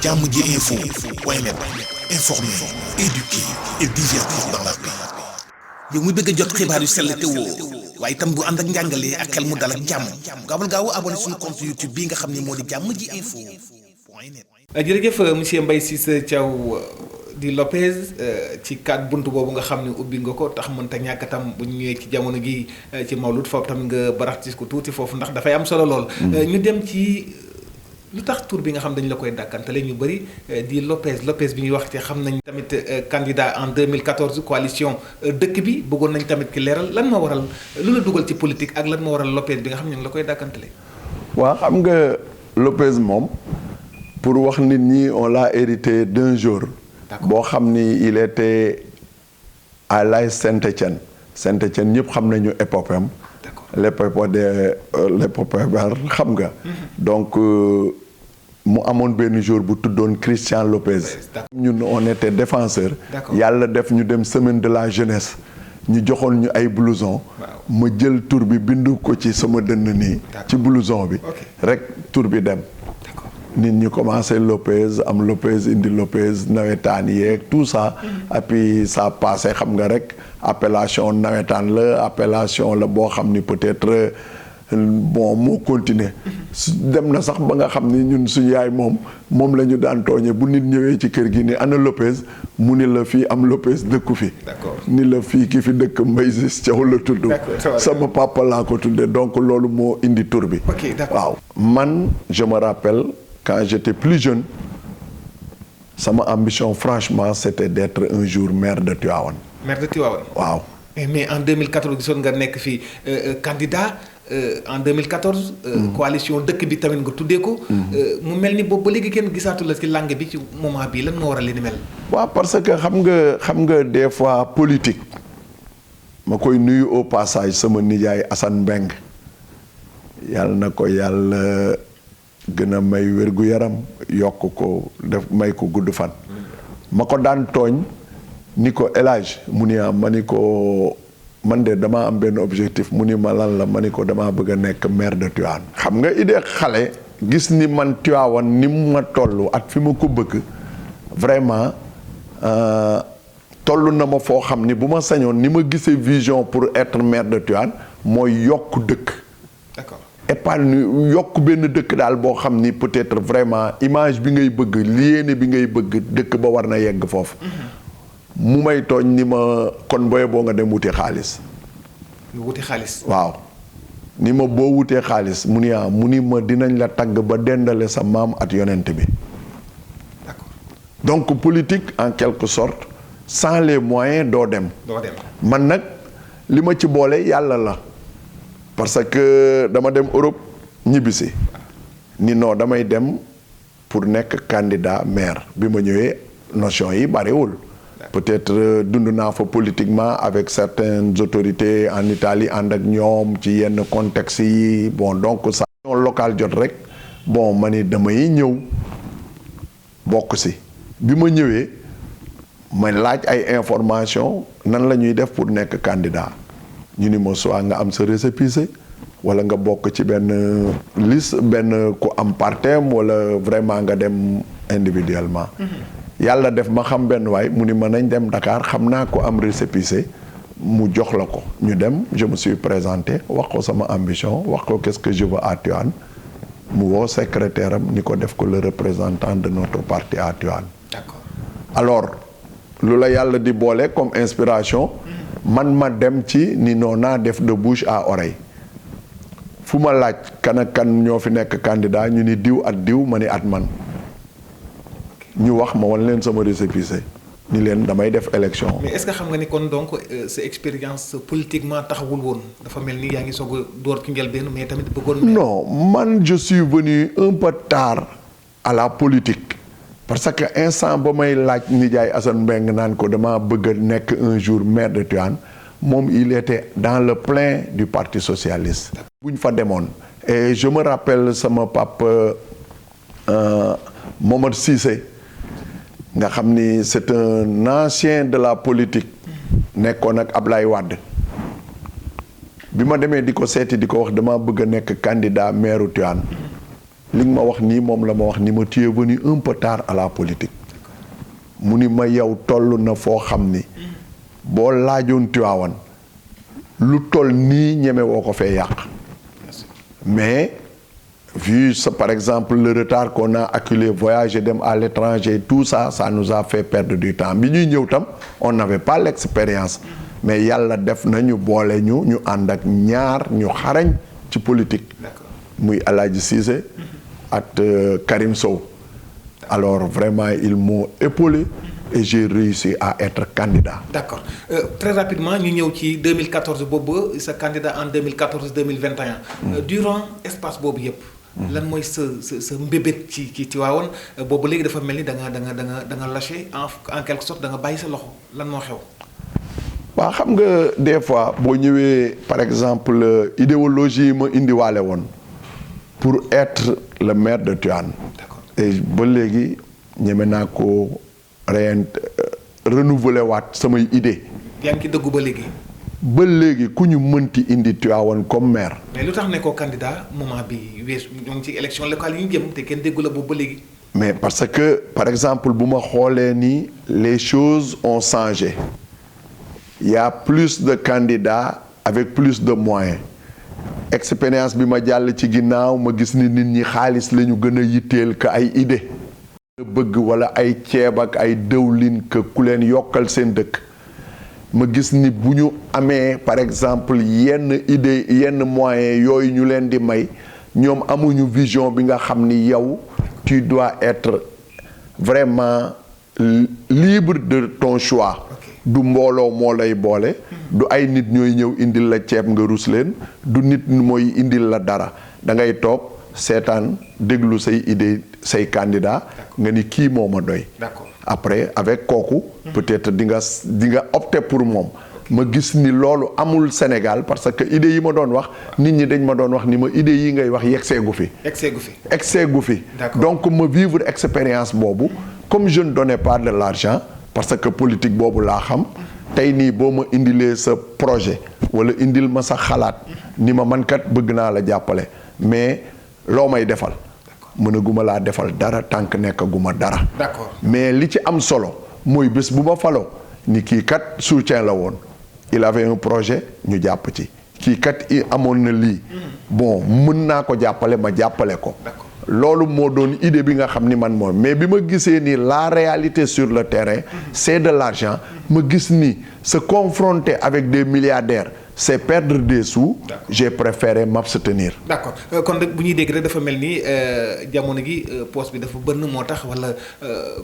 jàmm ji info point net, informer, éduquer et divertir dans la paix. yow mu bëgg a jot xibaar yu sell te woo waaye itam bu ànd ak njàngalee ak xel mu dal ak jàmm gaawal gaaw abonné suñu compte YouTube bi nga xam ne moo di jàmm ji info point net. jërëjëf monsieur Mbaye Ciss Thiaw di Lopez ci kat buntu boobu nga xam ne ubbi nga ko tax mënta ñàkk tam bu ñu ñëwee ci jamono gi ci Mawlud foofu tam nga baraxtis ko tuuti foofu ndax dafay am solo lool. ñu dem ci lu tax tur bi nga xam dañu la koy dàkkantale ñu bëri di Lopez bi ñuy wax te xam nañ tamit candidat en 2014 coalition dëkk bi bëggoon nañ tamit ki leeral lan moo waral lu la dugal ci politique ak lan moo waral Lopez bi nga xam ne ñu ngi la koy dàkkantale. waaw xam nga Lopez moom pour wax nit ñi on l'a hérité d'un jour. boo xam ni il était à l'AS Saint-Étienne ñëpp xam nañu épopée am. l'épopée xam nga. donc mu amoon benn jour bu tuddoon Christian Lopez. ñun on était défenseur. yàlla def ñu dem semaine de la jeunesse ñu joxoon ñu ay blouson. ma jël tur bi bindu ko ci sama dënn nii. ci blouson bi. rek tur bi dem. nit ñi commencé Lopez am Lopez indi Lopez nawetaan yeeg tout ça. et puis ça passé xam nga rek appellation nawetaan la appellation la boo xam ni peut-être bon moo continuer dem na sax ba nga xam ni ñun suñu yaay moom la ñu daan tooñe bu nit ñëwee ci kër gi ni ana Lopez mu ni la fii am Lopez dëkku fi. ni la fii ki fi dëkk Mbaye Ciss Thiaw la tudd. sama papa laa ko tudde donc loolu moo indi tur bi. waaw man je me rappelle. Quand j'étais plus jeune, sama ambition franchement c'était d'être un jour maire de Tivaouane. Maire de Tivaouane. waaw. mais en 2014 gisoon nga nekk fii candidat en 2014. coalition dëkk bi tamit nga tuddee ko. mu mel ni boobu ba léegi kenn gisaatu la ci langue bi ci moment bii lan moo waral li ni mel. waaw parce que xam nga des fois politique ma koy nuyu au passage sama nijaay Assane Mbeng yàlla na ko yàlla. gën a may wér-gu-yaram yokk ko def may ko gudd fan ma ko daan tooñ ni ko élage mu ni ma ni ko man de damaa am benn objectif mu ni ma lan la ma ni ko damaa bëgg a nekk maire de Tivaouane xam nga idée xale gis ni man Tivaouane ni mu ma toll at fi ma ko bëgg vraiment toll na ma foo xam ni bu ma sañoon ni ma gisee vision pour être maire de Tivaouane mooy yokk dëkk. D'accord. épargne yokk benn dëkk daal boo xam ni peut-être vraiment image bi ngay bëgg yéene bi ngay bëgg dëkk ba war na yegg foofu. mu may tooñ ni ma kon boye boo nga dem wuti xaalis. nga wuti xaalis. waaw ni ma boo wutee xaalis mu ni ma dinañ la tagg ba dendale sa maam at yonent bi. D'accord. donc politique en quelque sorte sans les moyens doo dem. man nag li ma ci boole yàlla la. parce que dama dem Europe ñibbisi ni non damay dem pour nekk candidat maire bi ma ñëwee notion yi bariwul peut-être dund naa fa politiquement avec certaines autorités en Italie ànd ak ñoom ci yenn contexte yi bon donc ça local jot rek bon ma ni damay ñëw bokk si bi ma ñëwee ma laaj ay information nan la ñuy def pour nekk candidat ñu ni ma soit nga am sa récépissé wala nga bokk ci benn liste benn ku am partem wala vraiment nga dem individuellement. yàlla def ma xam benn waay mu ni ma nañ dem Dakar xam naa ko am récépissé mu jox la ko ñu dem je me suis présenté wax ko sama ambition wax ko qu'est-ce que je veux à Tivaouane mu woo secrétaire am ni ko def ko le représentant de notre parti à Tivaouane. D'accord. Alors lu la yàlla di boole comme inspiration. man ma dem ci ni noonu naa def de bouche à oreille fu ma laaj kan ak kan ñoo fi nekk candidat ñu ni diw at diw ma ni at man ñu wax ma wan leen sama récépissé ni leen damay def élection. mais est-ce que xam nga ni kon donc sa expérience politiquement taxawul woon dafa mel ni yaa ngi soog a door ci njëlbéen mais tamit bëggoon. non man je suis venu un peu tard à la politique. parce que instant ba may laaj nijaay Assane Mbeng naan ko dama bëgg a nekk un jour maire de Tivaouane moom il était dans le plein du parti socialiste. bu ñu fa demoon. et je me rappelle sama papa Momad Cissé nga xam ni c'est un ancien de la politique. nekkoon ak Ablaye Wade. bi ma demee di ko seeti di ko wax dama bëgg a nekk candidat maire Tivaouane li nga ma wax nii moom la ma wax ni ma tu es venu un peu tard à la politique mu ni ma yow toll na foo xam ni boo laajoon Tivaouane lu toll nii ñeme woo ko fee yàq mais vu ça, par exemple le retard qu'on a accumulé voyager dem à l'étranger tout ça nous a fait perdre du temps bi ñuy ñëw tam on n'avait pas l'expérience mais yàlla def nañu boole ñu ànd ak ñaar ñu xarañ ci politique muy Alaaji Cissé ak Karim Sow alors vraiment ils m'ont épaulé et j'ai réussi à être candidat. D'accord. Très rapidement ñu ñëw ci 2014 boobu sa candidat en 2014-2021. Durant espace boobu yëpp. lan mooy sa mbébét ci Tivaouane boobu léegi dafa mel ni da nga lâché en quelque sorte da nga bàyyi sa loxo lan moo xew. waaw xam nga des fois boo ñëwee par exemple idéologie yi ma indiwaale woon pour être le maire de Tivaouane. D'accord. et ba léegi ñeme naa ko renouveler waat samay idée. yaa ngi ci dëggu ba léegi. ba léegi ku ñu mënti indi Tivaouane comme maire. mais lu tax ne ko candidat moment bi weesu ñoo ngi ci élection locale yi ñu jëm te kenn déggu la boobu ba léegi. mais parce que par exemple bu ma xoolee ni les choses ont changé il y a plus de candidats avec plus de moyens expérience bi ma jàll ci ginnaaw ma gis ni nit ñi xaalis la ñu gën a yitteel que ay idée bëgg wala ay ceeb ak ay dëwlin que ku leen yokkal seen dëkk ma gis ni bu ñu amee par exemple yenn idée yenn moyens yooyu ñu leen di may ñoom amuñu vision bi nga xam ni yow tu dois être vraiment libre de ton choix. du mbooloo moo lay boole. du ay nit ñooy ñëw indil la ceeb nga rus leen du nit mooy indil la dara da ngay toog seetaan déglu say idée say candidat nga ni kii moo ma doy. D'accord. après avec kooku. peut-être di nga opter pour moom. ma gis ni loolu amul Sénégal parce que idée yi ma doon wax nit ñi dañ ma doon wax ni ma idée yi ngay wax yegseegu fi. Exeegu fi. donc ma vivre expérience boobu comme je ne donnais pas de l'argent parce que politique boobu laa xam tey nii boo ma indilee sa projet wala indil ma sa xalaat ni ma man kat bëgg naa la jàppale mais loo may defal mënaguma laa defal dara tànk nekkaguma dara. D'accord. mais li ci am solo mooy bés bu ma faloo ni kii kat soutien la woon il avait un projet ñu jàpp ci kii kat amoon na lii bon mën naa ko jàppale ma jàppale ko. loolu moo doon idée bi nga xam ni man moom mais bi ma gisee ni la réalité sur le terrain c'est de l'argent ma gis ni se confronter avec des milliardaires c'est perdre des sous. J'ai préféré m'abstenir. D'accord kon rek bu ñuy dégg rek dafa mel ni jamono gi poste bi dafa bënn moo tax wala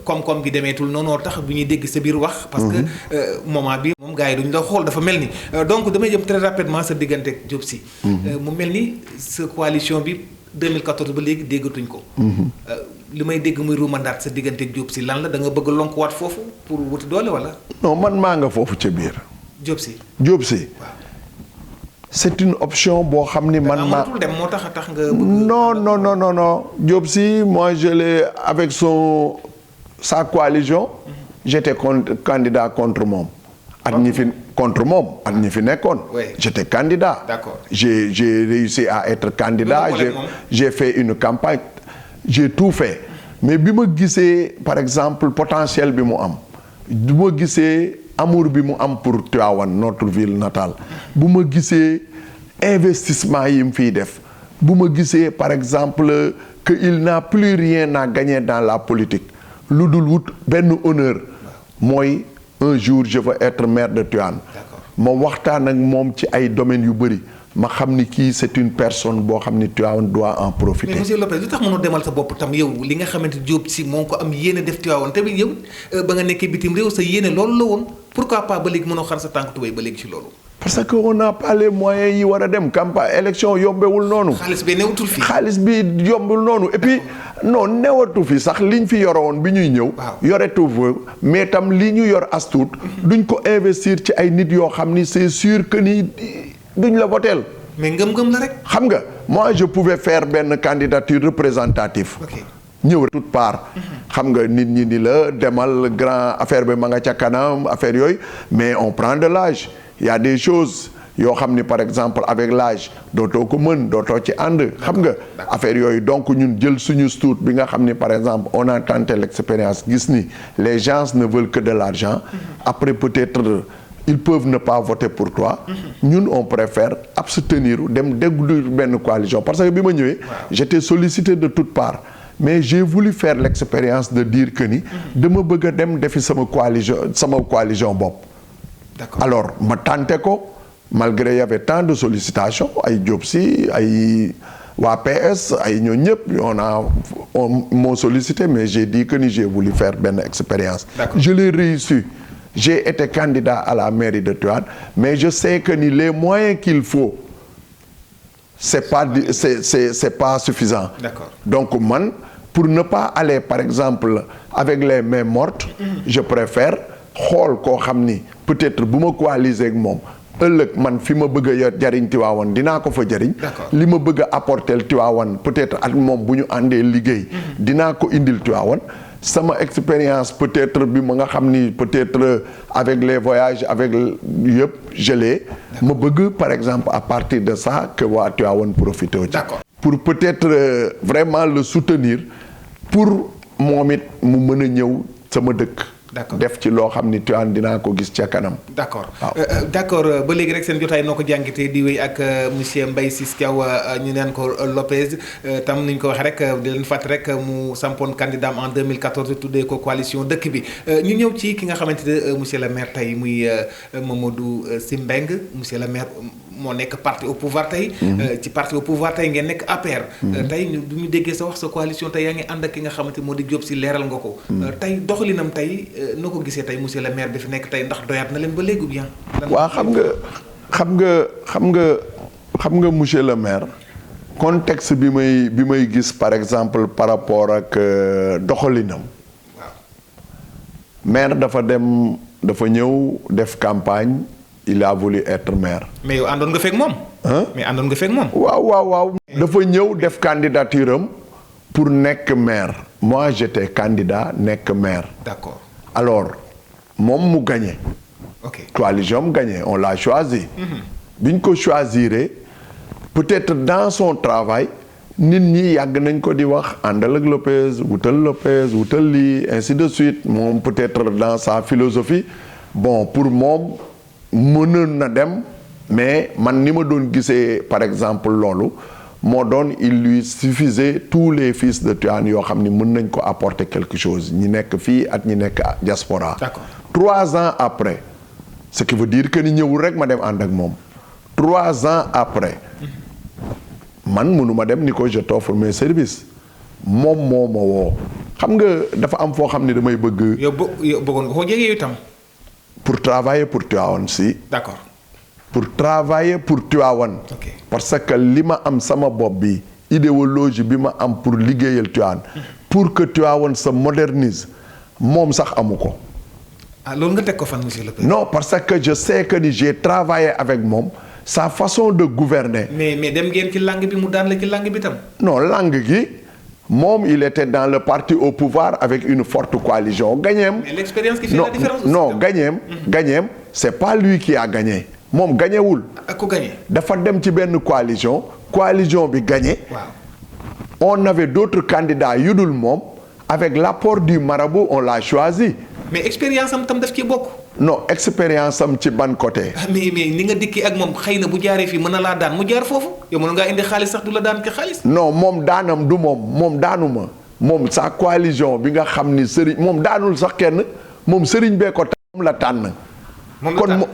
koom-koom gi demeetul noonu tax bu ñuy dégg sa biir wax. parce que moment bi moom gars yi duñ la xool dafa mel ni donc damay jëm très rapidement sa diggante ak Diop Sy. mu mel ni sa coalition bi 2014 ba léegi déggatuñ ko. li may dégg muy ruumandaat sa diggante ak Diop Sy lan la da nga bëgg lonkuwaat foofu pour wuti doole wala. non man maa nga foofu ca biir. Diop Sy. waaw. c'est une option boo xam ni man ma dem moo tax nga. non Diop Sy moi je l'ai avec sa coalition. j'étais candidat contre moom. ak ñi fi contre moom ak ñi fi nekkoon. j'étais candidat. D'accord. j'ai réussi à être candidat. j'ai fait une campagne. j'ai tout fait. mais bi ma gisee par exemple potentiel bi mu am. bi ma gisee amour bi mu am pour Tivaouane notre ville natale. bu ma gisee investissement yi mu fiy def. bu ma gisee par exemple que il n'a plus rien à gagner dans la politique. lu dul wut benn honneur. mooy un jour je veux être maire de Tivaouane. ma waxtaan ak moom ci ay domaines yu bëri. ma xam ni kii c'est une personne boo xam ni Tivaouane doit en profiter. mais monsieur Lopez lu tax mënoo demal sa bopp tam yow li nga xamante Diop Sy moo ko am yéene def Tivaouane tamit yow ba nga nekkee bitim réew sa yéene loolu la woon pourquoi pas ba léegi mënoo xar sa tànk tubéy ba léegi ci loolu. parce que on n'a pas les moyens yi war a dem campagne élection yombewul noonu. xaalis bi newatul fii. xaalis bi yombul noonu et puis non newatu fi sax liñ fi yoroon bi ñuy ñëw. yoretu fa mais tam li ñu yor as tuut duñ ko investir ci ay nit yoo xam ni c'est sûr que ni. duñ la voteel. mais ngëm-ngëm la rek. xam nga moi je pouvais faire benn candidature représentative. ñëw toute part. xam nga nit ñi ni la demal grand affaire bi ma nga ca kanam affaire yooyu mais on prend de l'âge il y a des choses yoo xam ni par exemple avec l'âge dootoo ko mën dootoo ci ànd xam nga affaire yooyu donc ñun jël suñu stuut bi nga xam ni par exemple on a tenté l'expérience gis ni les gens ne veulent que de l'argent après peut-être ils peuvent ne pas voter pour toi ñun on préfère abstenir dem déglu benn coalition parce que bi ma ñëwee j'étais sollicité de toutes parts mais j'ai voulu faire l'expérience de dire que ni dama bëgg a dem defi sama coalition bopp alors ma tenté ko malgré y avait tant de sollicitations ay Diop Sy ay waa PS ay ñoo ñëpp on m'ont sollicité mais j'ai dit que ni j'ai voulu faire benn expérience je l'ai réussi j'ai été candidat à la mairie de Tivaouane mais je sais que ni les moyens qu'il faut c'est pas suffisant donc man pour ne pas aller par exemple avec les mains mortes je préfère xool koo xam ni peut-être bu ma coaliser ak moom ëllëg man fi ma bëgg a jariñ Tivaouane dinaa ko fa jariñ li ma bëgg a apporter Tivaouane peut-être ak moom bu ñu àndee liggéey dinaa ko indil Tivaouane sama expérience peut-être bi ma nga xam ni peut-être avec les voyages avec yëpp gelé ma bëgg par exemple à partir de ça que waa Tivaouane profité ci pour peut-être vraiment le soutenir pour moom it mu mën a ñëw sama dëkk def ci loo xam ni Tivaouane dinaa ko gis ca kanam. d'accord d'accord ba léegi rek seen jotaay noo ko jàngitee di wéy ak monsieur Mbaye Ciss Thiaw ñu neen ko Lopez tam ni ñu ko waxee rek di leen fàttali rek mu sampoon candidat en 2014 tuddee ko coalition dëkk bi ñu ñëw ci ki nga xamante ne monsieur le maire tey muy Mamadou Sy Mbengue monsieur le maire moo nekk parti au pouvoir tey. ci parti au pouvoir tey ngeen nekk APR. tey du ñu déggee sa wax sa coalition tey yaa ngi ànd ak ki nga xamante moo di Diop Sy leeral nga ko. tey doxalinam tey noo ko gisee tey monsieur le maire bi fi nekk tey ndax doyaat na leen ba léegi bien. waaw xam nga monsieur le maire contexte bi may gis par exemple par rapport ak doxalinam. waaw maire dafa ñëw def campagne. il a voulu être maire. mais yow àndoon nga fekk moom. mais àndoon nga fekk moom. waaw. dafa ñëw def candidature am pour nekk maire. moi j'étais candidat nekk maire. d'accord alors moom mu gagné. ok coalition mu gagné on l'a choisi. bi ñu ko choisiree peut-être dans son travail nit ñi yàgg nañ ko di wax àndal ak Lopez wutal lii ainsi de suite moom peut-être dans sa philosophie bon pour moom. mënoon na dem mais man ni ma doon gisee par exemple loolu moo doon il lui suffisait tous les fils de Tivaouane yoo xam ni mën nañ ko apporter quelque chose ñi nekk fii ak ñi nekk diaspora. D'accord. 3 ans après ce qui veut dire que ni ñëwul rek ma dem ànd ak moom 3 ans après man mënuma dem ni ko je t'offre mes services moom moo ma woo xam nga dafa am foo xam ni damay bëgg. yow bëggoon nga ko jege itam. pour travailler pour Tivaouane si. D'accord. pour travailler pour Tivaouane. Okay. parce que li ma am sama bopp bi idéologie bi ma am pour liggéeyal Tivaouane. pour que Tivaouane se modernise moom sax amu ko. loolu nga teg ko fan monsieur le président. non parce que je sais que ni j'ai travaillé avec moom sa façon de gouverner. mais dem ngeen ci langue bi mu daan la ci langue bi tam. non langue gi. moom il était dans le parti au pouvoir avec une forte coalition gagnéem. mais l'expérience qui fait la différence. non gagnéem c'est pas lui qui a gagné moom gagnéwul. ak ko gagné. dafa dem ci benn coalition bi gagné. waaw. on avait d'autres candidats yu dul moom avec l'apport du marabout on l'a choisi. mais expérience am tam daf ci bokk. non expérience am ci ban côté. mais ni nga dikki ak moom xëy na bu jaaree fii mën na laa daan mu jaar foofu yow mën ngaa indi xaalis sax du la daan ki xaalis. non moom daanam du moom daanuma moom sa coalition bi nga xam ni sëriñ moom daanul sax kenn moom sëriñ bee ko moom la tànn.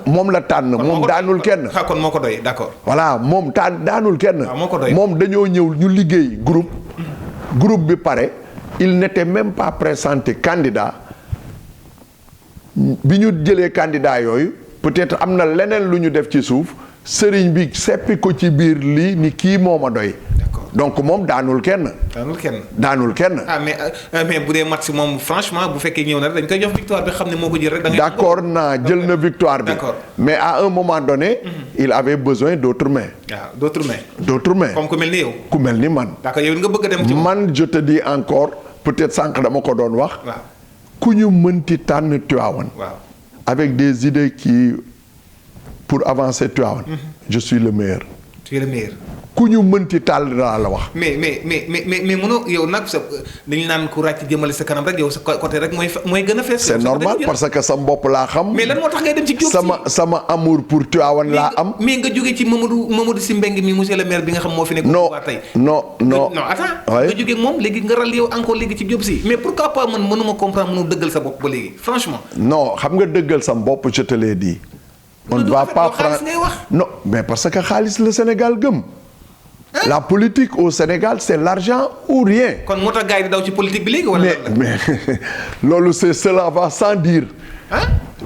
moom la tànn moom daanul kenn. kon moo ko doy d'accord. voilà moom daanul kenn. moo ko doy moom dañoo ñëw ñu liggéey groupe bi pare il n'était même pas présenté candidat. bi ñu jëlee candidat yooyu peut-être am na leneen lu ñu def ci suuf sëriñ bi seppi ko ci biir lii ni kii moo ma doy. D'accord. donc moom daanul kenn. daanul kenn. mais bu dee match moom franchement bu fekkee ñëw na dañ koy jox victoire bi xam ne moo ko jël rek. da ngay d'accord naa jël na victoire bi. D'accord. mais à un moment donné. il avait besoin d'autres mains. waaw d'autres mains. comme ku mel ni yow. ku mel ni man. d'accord yow nga bëgg a dem ci man je te dis encore peut-être sànq dama ko doon wax. waaw. ku ñu mënti tànn Tivaouane. waaw. avec des idées qui pour avancer Tivaouane. Je suis le meilleur. tu es le meilleur. ku ñu mënti tàll daa la wax. mais mënoo yow nag sa dañu naan ku ràcc jëmale sa kanam rek yow sa côté rek mooy gën a fees. c'est normal parce que sa bopp laa xam. mais lan moo tax ngay dem ci Diop si sama amour pour Tivaouane laa am. mais nga jógee ci Mamadou Sy Mbengue mi monsieur le maire bi nga xam moo fi nekk. non tey non attends nga jógee moom léegi nga ral yow encore léegi ci Diop si mais pourquoi pas man mënuma comprendre mënu dëggal sa bopp ba léegi franchement. non xam nga dëggal sa bopp je te l'ai dit. on ne va pas prendre non mais parce que xaalis le Sénégal gëm. La politique au Sénégal c'est l'argent ou rien. kon moo tax gars yi di daw ci politique bi léegi wala. mais loolu cela va sans dire.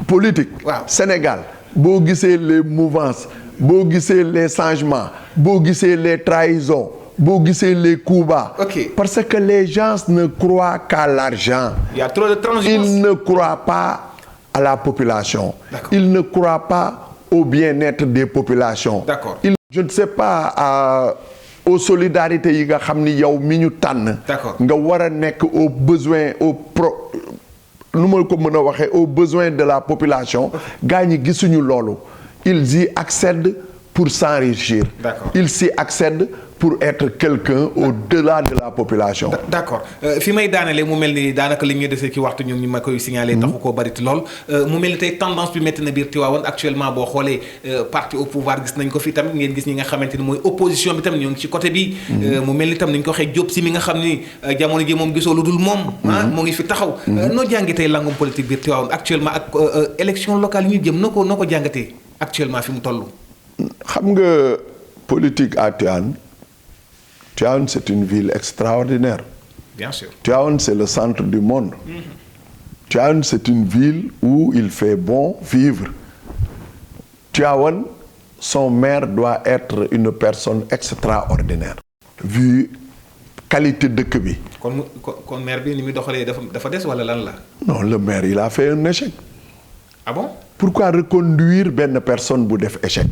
politique. waaw Sénégal boo gisee les mouvances boo gisee les changements boo gisee les trahisons boo gisee les coups bas. ok parce que les gens ne croient qu'à l'argent. Il y a trop de transhumance. Ils ne croient pas à la population. D'accord. Ils ne croient pas au bien-être des populations. D'accord. Je ne sais pas aux solidarités yi nga xam ni yow mi ñu tànn. D'accord. nga war a nekk aux besoins nu ma ko mën a waxee aux besoins de la population. gaa ñi gisuñu loolu. Ils y accèdent pour s'enrichir. D'accord. Ils s'y accèdent pour être quelqu'un au-delà de la population. d'accord fi may daanelee mu mel ni daanaka li ñuy desee ci waxtu ñun ñu ma koy signaler taxu koo bari lool mu mel ni tey tendance bi métti na biir Tivaouane actuellement boo xoolee parti au pouvoir gis nañ ko fi tamit ngeen gis ñi nga xamante ni mooy opposition bi tamit ñoo ngi ci côté bi mu mel ni tam nañ ko waxee Diop si mi nga xam ni jamono ji moom gisoo lu dul moom moo ngi fi taxaw noo jàngi tey langum politique biir Tivaouane actuellement ak élection locale yi ñu jëm noo ko jàngatee actuellement fi mu toll. xam nga politique à Tivaouane c'est une ville extraordinaire. Bien sûr. Tivaouane c'est le centre du monde. Tivaouane c'est une ville où il fait bon vivre. Tivaouane, son maire doit être une personne extraordinaire. Vu qualité dëkk bi. kon maire bi ni muy doxalee dafa des wala lan la. non le maire il a fait un échec. ah bon. pourquoi reconduire benn personne bu def échec.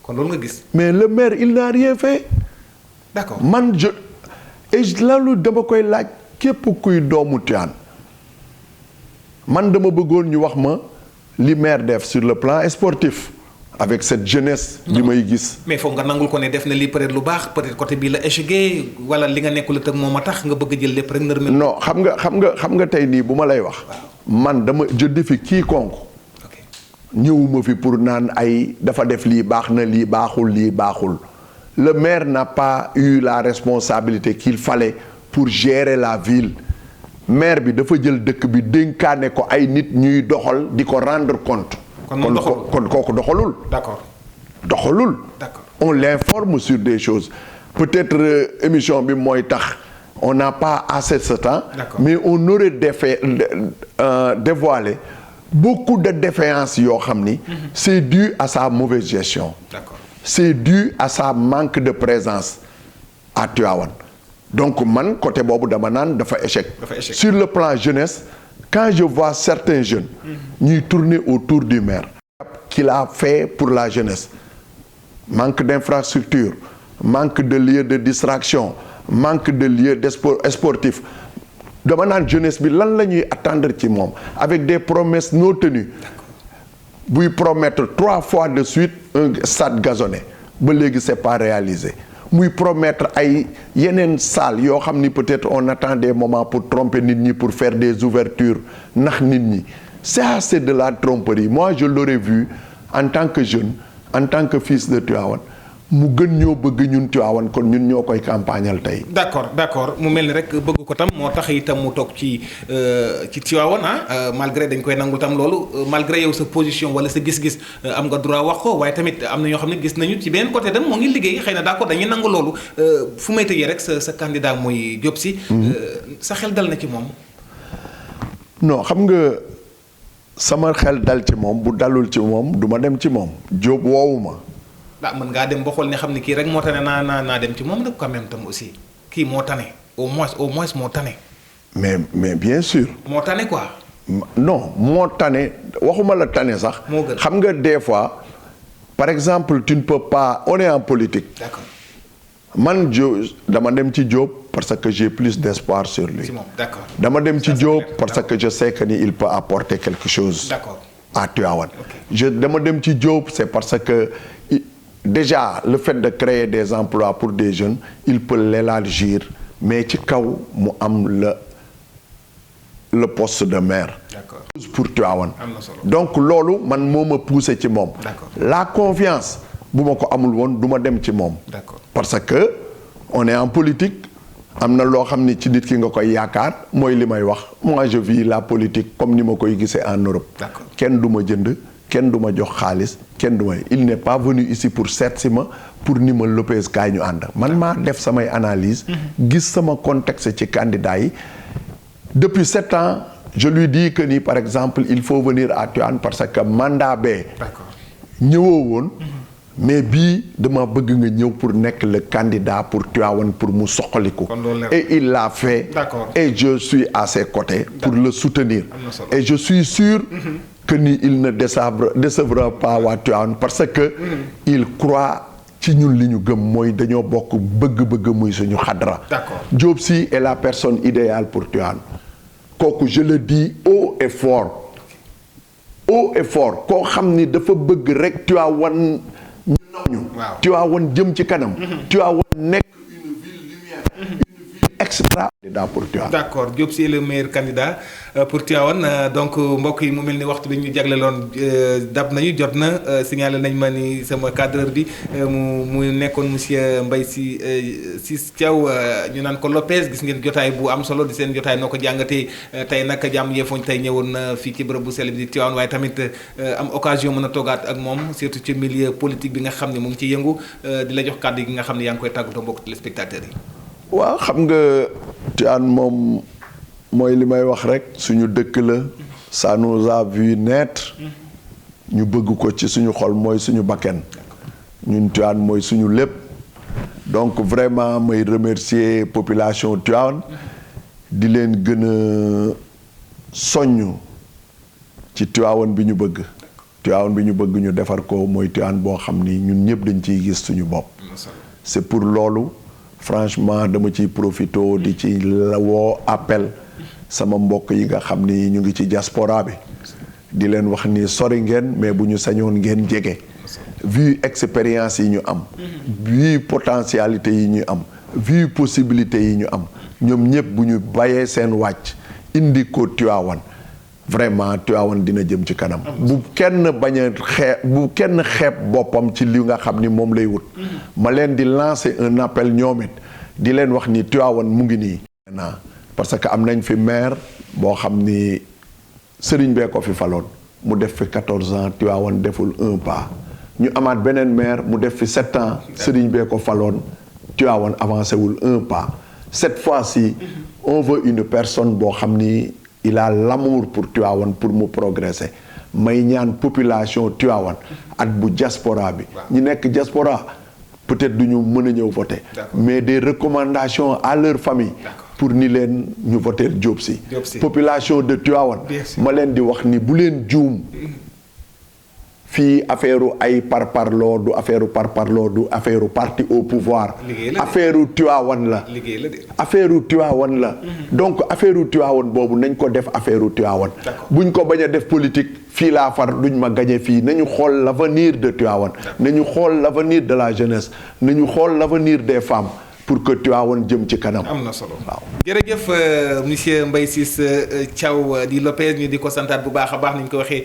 kon loolu nga gis. mais le maire il n'a rien fait. d'accord man loolu dama koy laaj képp kuy doomu Tivaouane man dama bëggoon ñu wax ma li maire def sur le plan sportif avec cette jeunesse. bi may gis. mais foog nga nangul ko ne def na lii peut-être lu baax peut-être côté bii la échoué wala li nga nekkul ak moom a tax nga bëgg jël lépp rek nga. non xam nga tey nii bu ma lay wax. man dama je défie quiconque. ñëwuma fi pour naan ay dafa def lii baax na lii baaxul. Le maire n'a pas eu la responsabilité qu'il fallait pour gérer la ville. Maire bi dafa jël dëkk bi dénkaane ko ay nit ñuy doxal di ko rendre compte. kon kooku doxalul. D'accord. doxalul. D'accord. On l'informe sur des choses. Peut-être émission bi mooy tax on n'a pas assez de ce temps. D'accord. Mais on aurait dévoilé beaucoup de défaillances yoo xam ni. C'est dû à sa mauvaise gestion. D'accord. C'est dû à sa manque de présence à Tivaouane. Donc man côté boobu dama naan dafa échec. Sur le plan jeunesse quand je vois certains jeunes ñuy tourner autour du maire qu'il a fait pour la jeunesse manque d'infrastructure manque de lieux de distraction manque de lieux sportifs dama naan jeunesse bi lan la ñuy attendre ci moom avec des promesses non tenues buy promettre 3 fois de suite un stade gazonné ba léegi c'est pas réalisé muy promettre ay yeneen salle yoo xam ni peut-être on attend des moments pour tromper nit ñi pour faire des ouvertures nax nit ñi c'est de la tromperie moi je l'aurais vu en tant que jeune en tant que fils de Tivaouane mu gën ñoo bëgg ñun Tivaouane kon ñun ñoo koy campagnal tey. d'accord mu mel ni rek bëgg ko tam moo tax itam mu toog ci Tivaouane malgré dañ koy nangul tam loolu malgré yow sa position wala sa gis-gis am nga droit wax ko waaye tamit am na ñoo xam ne gis nañu ci beneen côté dem moo ngi liggéey xëy na d'accord dañuy nangu loolu fu may tëjee rek sa candidat mooy Diop Sy. sa xel dal na ci moom. non xam nga sama xel dal ci moom bu dalul ci moom du ma dem ci moom Diop woowu ma. mën ngaa dem ba xool ne xam ne kii rek moo tane naa dem ci moom nag quand même tam aussi kii moo tane au moins moo tane. mais bien sûr. moo tane quoi. non moo tane waxuma la tane sax. moo gën xam nga des fois par exemple tu ne peux pas on est en politique. D'accord. man dama dem ci Diop parce que j'ai plus d'espoir sur lui. D'accord. dama dem ci Diop parce que je sais que ni il peut apporter quelque chose. D'accord. à Tivaouane. Dama dem ci Diop, c'est parce que déjà le fait de créer des emplois pour des jeunes, il peut l'élargir, mais ci kaw mu am le poste de maire. D'accord. Pour Tivaouane. Am na solo. Donc loolu man moo ma poussé ci moom. D'accord. La confiance bu ma ko amul woon du ma dem ci moom. D'accord. Parce que on est en politique. am na loo xam ni ci nit ki nga koy yaakaar mooy li may wax moi je vis la politique comme ni ma koy gisee en Europe. D'accord. kenn du ma jënd kenn du ma jox xaalis kenn du ma il n'est pas venu ici pour seet si ma pour ni ma Lopez kaay ñu ànd man maa def samay analyse gis sama contexte ci candidat yi depuis 7 ans je lui dis que ni par exemple il faut venir à Tivaouane parce que mandat bee D'accord. ñëwoo woon mais bii dama bëgg nga ñëw pour nekk le candidat pour Tivaouane pour mu soqaliku Kon loolu leer. et il l'a fait. D'accord. Et je suis à ses côtés pour le soutenir Am na solo. et je suis sûr que ni il ne décevra pas waa Tivaouane parce que il croit ci ñun li ñu gëm mooy dañoo bokk bëgg-bëgg muy suñu xadra. D'accord. Diop Sy est la personne idéale pour Tivaouane kooku je le dis haut et fort koo xam ni dafa bëgg rek Tivaouane ñu naw ñu. Waaw. Tivaouane jëm ci kanam. Tivaouane nekk une ville lumière. une ville extra. candidat pour Tivaouane. D'accord. Diop Sy est le meilleur candidat pour Tivaouane donc mbokk yi mu mel ni waxtu bi ñu jagleloon dab nañu jot na signalé nañ ma ni sama cadreur bi mu nekkoon monsieur Mbaye Ciss Thiaw ñu naan ko Lopez gis ngeen jotaay bu am solo di seen jotaay noo ko jàngatee tey nag jàmm yëfuñ tey ñëwoon fii ci bërëb bu sell bi di Tivaouane waaye tamit am occasion mën a toogaat ak moom surtout ci milieu politique bi nga xam ne mu ngi ci yëngu di la jox kàddu gi nga xam ne yaa ngi koy tàggatoo mbokk téléspectateurs yi. waaw xam nga Tivaouane moom mooy li may wax rek suñu dëkk la ça nous a vu naître ñu bëgg ko ci suñu xol mooy suñu bakken ñun Tivaouane mooy suñu lépp donc vraiment may remercier population Tivaouane di leen gën a soññ ci Tivaouane bi ñu bëgg Tivaouane bi ñu bëgg ñu defar ko mooy Tivaouane boo xam ni ñun ñëpp dañ ciy gis suñu bopp c'est pour loolu franchement dama ciy profito di ci woo appel sama mbokk yi nga xam ni ñu ngi ci diaspora bi di leen wax ni sori ngeen mais bu ñu sañoon ngeen jege vu expérience yi ñu am vu potentialité yi ñu am vu possibilité yi ñu am ñoom ñëpp bu ñu bàyyee seen wàcc indi ko Tivaouane vraiment Tivaouane dina jëm ci kanam bu kenn bañ a xeeb boppam ci li nga xam ni moom lay wut ma leen di lancer un appel ñoom it di leen wax ni Tivaouane mu ngi nii parce que am nañ fi maire boo xam ni Serigne bee ko fi faloon mu def fi 14 ans Tivaouane deful un pas ñu amaat beneen maire mu def fi 7 ans Serigne bee ko faloon Tivaouane avancé wul un pas cette fois-ci on veut une personne boo xam ni il a l'amour pour Tivaouane pour mu progresser may ñaan population Tivaouane at bu diaspora bi ñi nekk diaspora peut-être du ñu mën a ñëw voter mais des recommandations à leur famille pour ni leen ñu voter Diop Sy population de Tivaouane ma leen di wax ni bu leen juum fii affaire ay parparloo du affaire parparloo du affaire parti au pouvoir affaire Tivaouane la affaire Tivaouane la donc affaire Tivaouane boobu nañ ko def affaire Tivaouane buñ ko bañ a def politique fii laa far duñ ma gañe fii nañu xool l'avenir de Tivaouane nañu xool l'avenir de la jeunesse nañu xool l'avenir des femmes pour que Tivaouane jëm ci kanam. am na solo waaw. jërëjëf monsieur Mbaye Ciss Thiaw di Lopez ñu di ko santaat bu baax a baax ni ñu ko waxee.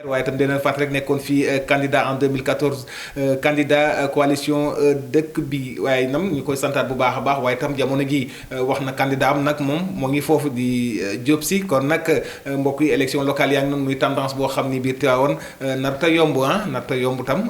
waaye itam dina fàtt rek nekkoon fii candidat en 2014 candidat coalition dëkk bi waaye nam ñu koy santaat bu baax a baax waaye itam jamono ji wax na candidat am nag moom moo ngi foofu di Diop Sy kon nag mbokk yi élection locale yaa ngi noonu muy tendance boo xam ni biir Tivaouane narta yomb narta yomb tam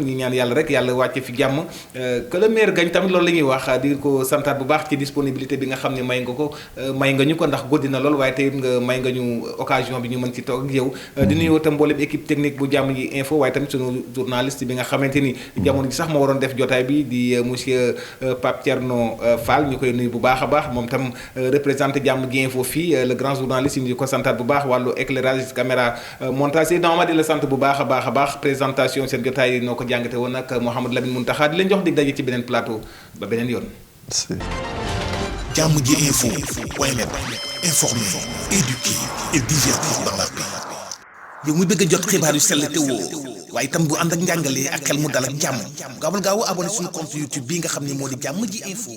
ñi ñaan yàlla rek yàlla wàcce fi jàmm que le maire gagne tamit loolu la ñuy wax di ko santaat bu baax ci disponibilité bi nga xam ne may nga ko may nga ñu ko ndax guddi na lool waaye tey nga may nga ñu occasion bi ñu mën ci toog ak yow di nuyu tam mboolem équipe technique bu jàmm ji info waaye tamit sunu journaliste bi nga xamante ni jamono ji sax moo waroon def jotaay bi di monsieur Pape Thierno Fall ñu koy nuyu bu baax a baax moom tam représenté jàmm ji info fii le grand journaliste ñu ko santaat bu baax wàllu éclairage caméra montage dama ma di la sant bu baax a baax présentation seen jotaay noo ko jàngate woon ak Mouhamadou Lamine Muntaxa di leen jox dig daje ci beneen plateau ba beneen yoon. jàmm ji info point net informer, éduquer et divertir dans la paix. yow muy bëgg a jot xibaar yu sell te woo waaye itam bu ànd ak njàngalee ak xel mu dal ak jàmm gaawal gaaw abonné suñu compte YouTube bii nga xam ne moo di jàmm ji info.